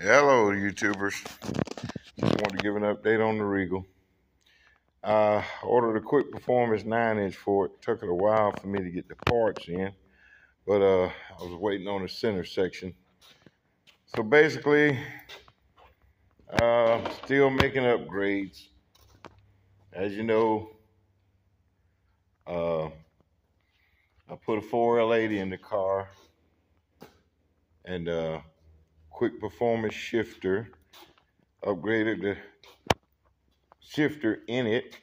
Hello, YouTubers. Just wanted to give an update on the Regal. Ordered a quick performance 9-inch for it. Took it a while for me to get the parts in, but I was waiting on the center section. So basically, still making upgrades. As you know, I put a 4L80 in the car and quick performance shifter. Upgraded the shifter in it.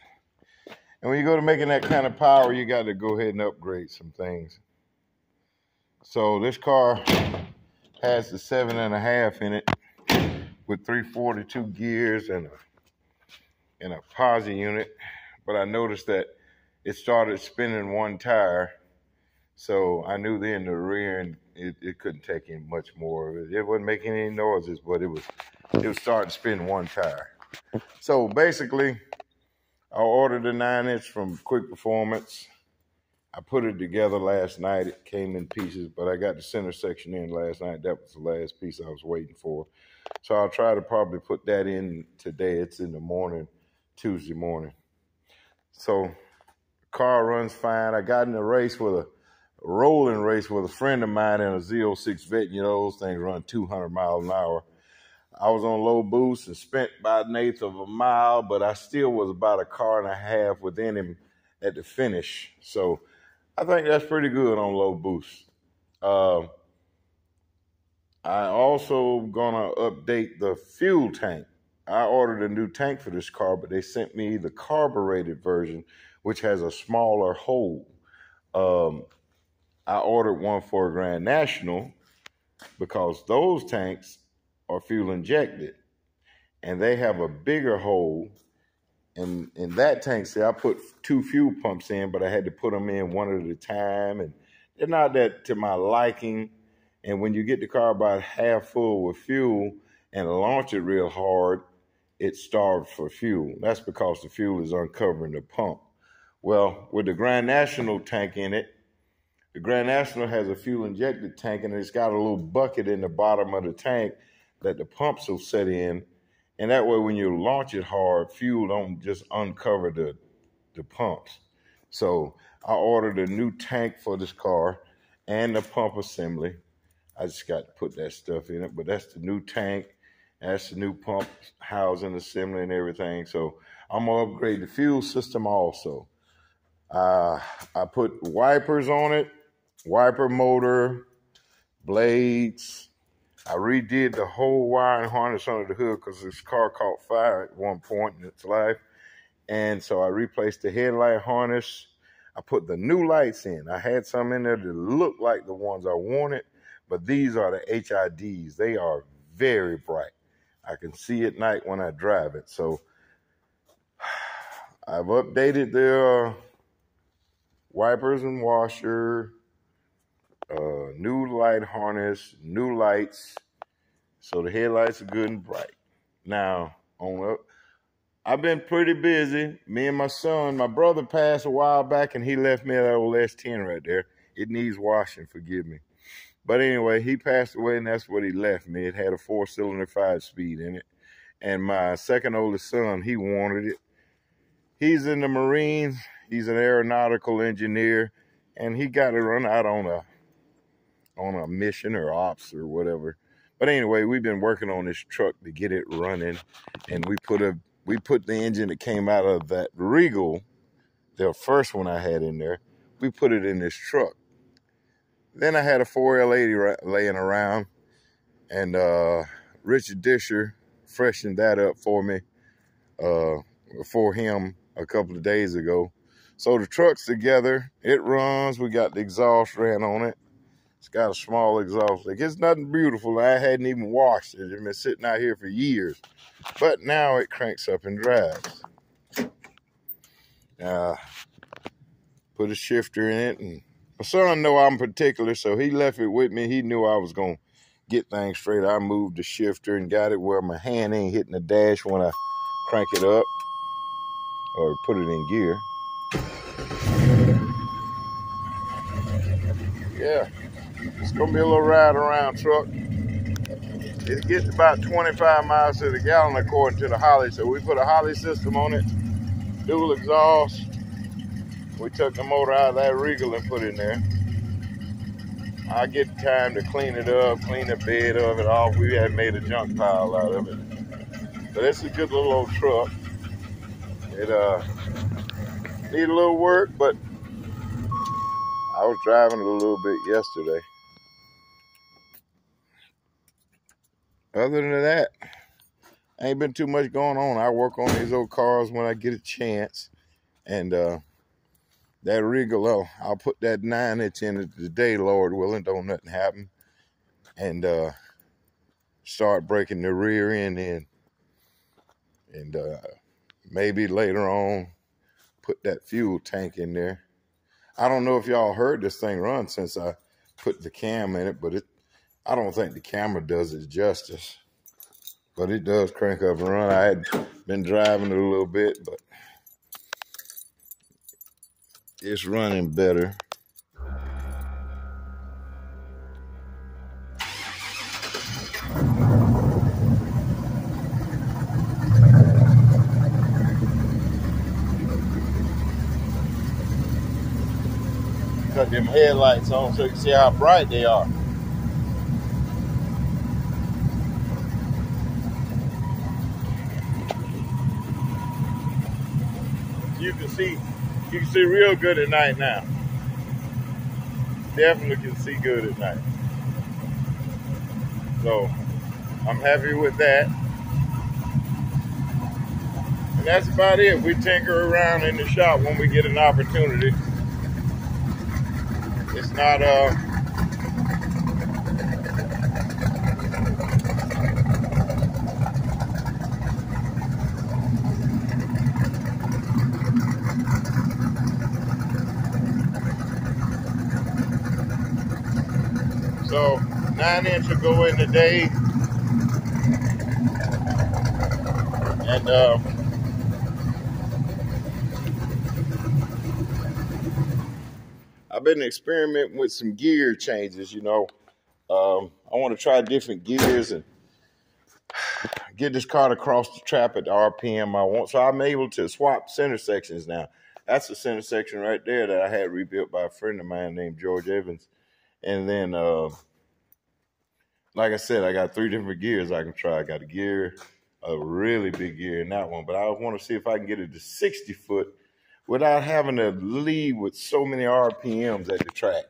And when you go to making that kind of power, you got to go ahead and upgrade some things. So this car has the 7.5 in it with 342 gears and a posi unit. But I noticed that it started spinning one tire. So I knew then the rear end, it couldn't take in much more of it. It wasn't making any noises, but it was starting to spin one tire. So basically, I ordered a 9-inch from Quick Performance. I put it together last night. It came in pieces, but I got the center section in last night. That was the last piece I was waiting for. So I'll try to probably put that in today. It's in the morning, Tuesday morning. So the car runs fine. I got in a rolling race with a friend of mine in a Z06 Vet. You know, those things run 200 miles an hour. I was on low boost and spent about 1/8 of a mile, but I still was about 1.5 cars within him at the finish. So I think that's pretty good on low boost. I also gonna update the fuel tank. I ordered a new tank for this car, but they sent me the carbureted version, which has a smaller hole. I ordered one for a Grand National because those tanks are fuel injected and they have a bigger hole. And in that tank, see, I put 2 fuel pumps in, but I had to put them in one at a time, and they're not that to my liking. And when you get the car about half full with fuel and launch it real hard, it starves for fuel. That's because the fuel is uncovering the pump. Well, with the Grand National tank in it, the Grand National has a fuel injected tank, and it's got a little bucket in the bottom of the tank that the pumps will set in. And that way, when you launch it hard, fuel don't just uncover the pumps. So I ordered a new tank for this car and the pump assembly. I just got to put that stuff in it, but that's the new tank. That's the new pump housing assembly and everything. So I'm going to upgrade the fuel system also. I put wipers on it, wiper motor, blades. I redid the whole wiring harness under the hood because this car caught fire at one point in its life. And so I replaced the headlight harness. I put the new lights in. I had some in there that looked like the ones I wanted, but these are the HIDs. They are very bright. I can see at night when I drive it. So I've updated the wipers and washer, new light harness, new lights, so the headlights are good and bright. Now, I've been pretty busy. Me and my son, my brother passed a while back, and he left me that old S10 right there. It needs washing, forgive me. But anyway, he passed away, and that's what he left me. It had a 4-cylinder 5-speed in it. And my second oldest son, he wanted it. He's in the Marines. He's an aeronautical engineer, and he got to run out on a mission or ops or whatever. But anyway, we've been working on this truck to get it running, and we put the engine that came out of that Regal, the first one I had in there, we put it in this truck. Then I had a 4L80 laying around, and Richard Disher freshened that up for me for him a couple of days ago. So the truck's together. It runs. We got the exhaust ran on it. It's got a small exhaust leak. It's nothing beautiful. I hadn't even washed it. It's been sitting out here for years. But now it cranks up and drives. Put a shifter in it. And my son know I'm particular, so he left it with me. He knew I was going to get things straight. I moved the shifter and got it where my hand ain't hitting the dash when I crank it up or put it in gear. Yeah. It's going to be a little ride around truck. It gets about 25 miles to the gallon according to the Holley. So we put a Holley system on it, dual exhaust. We took the motor out of that Regal and put it in there. I get time to clean it up, clean the bed of it off. We had made a junk pile out of it. But it's a good little old truck. It need a little work, but I was driving it a little bit yesterday. Other than that, ain't been too much going on. I work on these old cars when I get a chance. And that Regal, I'll put that 9-inch in it today, Lord willing, don't nothing happen. And start breaking the rear end in. And maybe later on, put that fuel tank in there. I don't know if y'all heard this thing run since I put the cam in it, but I don't think the camera does it justice. But it does crank up and run. I had been driving it a little bit, but it's running better. Cut them headlights on so you can see how bright they are. You can see real good at night now. Definitely can see good at night. So I'm happy with that. And that's about it. We tinker around in the shop when we get an opportunity. It's not so 9-inch will go in today. And I've been experimenting with some gear changes, you know. I want to try different gears and get this car to cross the trap at the RPM I want. So I'm able to swap center sections now. That's the center section right there that I had rebuilt by a friend of mine named George Evans. And then, like I said, I got 3 different gears I can try. I got a really big gear in that one, but I want to see if I can get it to 60 foot without having to lead with so many RPMs at the track.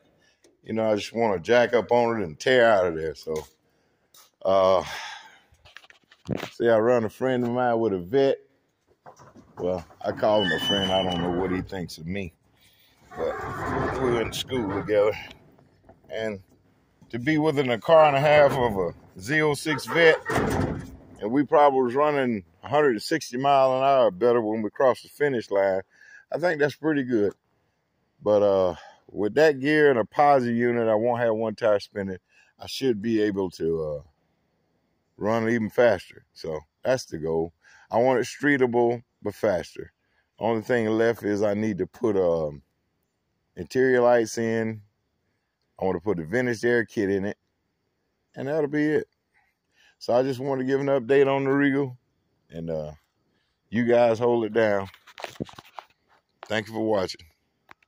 You know, I just want to jack up on it and tear out of there. So, see, I run a friend of mine with a vet. Well, I call him a friend. I don't know what he thinks of me. But we went to school together. And to be within a car and a half of a Z06 vet, and we probably was running 160 miles an hour better when we crossed the finish line, I think that's pretty good. But with that gear and a posi unit, I won't have one tire spinning. I should be able to run even faster. So that's the goal. I want it streetable, but faster. Only thing left is I need to put interior lights in. I want to put a vintage air kit in it, and that'll be it. So I just want to give an update on the Regal, and you guys hold it down. Thank you for watching.